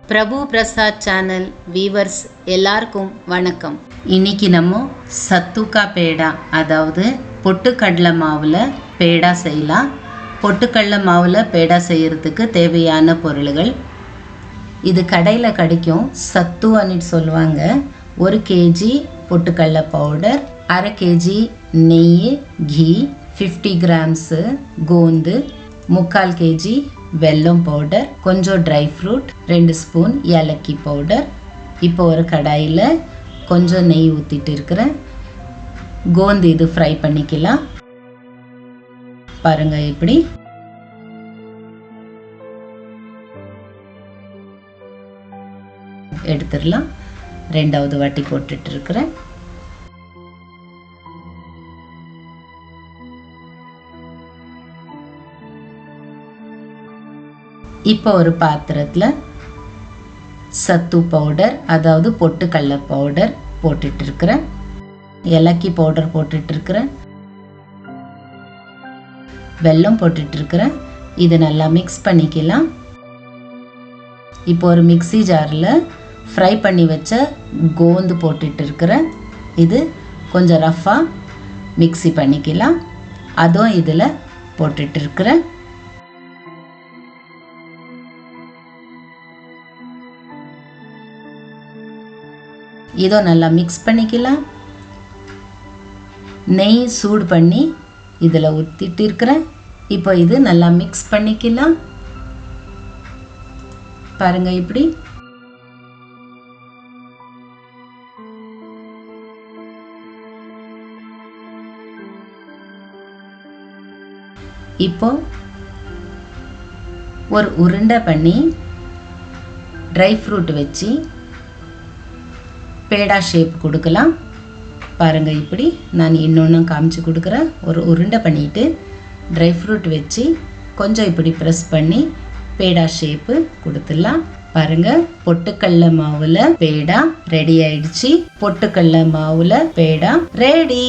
பிரபு Prasad channel viewers எல்லாருக்கும் வணக்கம். இன்னைக்கு நம்ம சத்துக்கா பேடா, அதாவது பொட்டுக்கடலை மாவில் பேடா செய்யலாம். பொட்டுக்கடலை மாவில் பேடா செய்கிறதுக்கு தேவையான பொருள்கள் இது கடையில் கிடைக்கும். சத்து அன்னிட்டு சொல்லுவாங்க. 1 kg பொட்டுக்கடலை பவுடர், 1/2 kg நெய், கீ, 50 grams கோந்து, 3/4 kg வெல்லம் பவுடர், கொஞ்சம் ட்ரை ஃப்ரூட், 2 ஸ்பூன் ஏலக்கி பவுடர். இப்போ ஒரு கடாயில் கொஞ்சம் நெய் ஊற்றிட்டு இருக்கிறேன். கோந்து இது ஃப்ரை பண்ணிக்கலாம். பாருங்க, இப்படி எடுத்துடலாம். 2வது வாட்டி போட்டுட்டு இருக்கிறேன். இப்போ ஒரு பாத்திரத்தில் சத்து பவுடர், அதாவது பொட்டுக்கடலை பவுடர் போட்டுட்டு இருக்கிறேன். ஏலக்கி பவுடர் போட்டுட்டு இருக்கிறேன். வெல்லம் போட்டுட்டு இருக்கிறேன். இது நல்லா மிக்ஸ் பண்ணிக்கலாம். இப்போ ஒரு மிக்ஸி ஜாரில் ஃப்ரை பண்ணி வச்ச கோந்து போட்டுட்டு இருக்கிறேன். இது கொஞ்சம் ரஃப்பாக மிக்ஸி பண்ணிக்கலாம். அதுவும் இதில் போட்டுட்டு இருக்கிறேன். இதோ நல்லா மிக்ஸ் பண்ணிக்கலாம். நெய் சூடு பண்ணி இதில் ஊற்றிட்டு இருக்கிறேன். இப்போ இது நல்லா மிக்ஸ் பண்ணிக்கலாம். பாருங்க, இப்படி இப்போ ஒரு உருண்டை பண்ணி ட்ரை ஃப்ரூட் வச்சு பேடா ஷேப் கொடுக்கலாம். பாருங்கள், இப்படி நான் இன்னொன்று காமிச்சு கொடுக்குறேன். ஒரு உருண்டை பண்ணிவிட்டு ட்ரை ஃப்ரூட் வச்சு கொஞ்சம் இப்படி ப்ரெஸ் பண்ணி பேடா ஷேப்பு கொடுத்துடலாம். பாருங்கள், பொட்டுக்கடலை மாவில் பேடா ரெடி ஆயிடுச்சு. பொட்டுக்கடலை மாவில் பேடா ரெடி.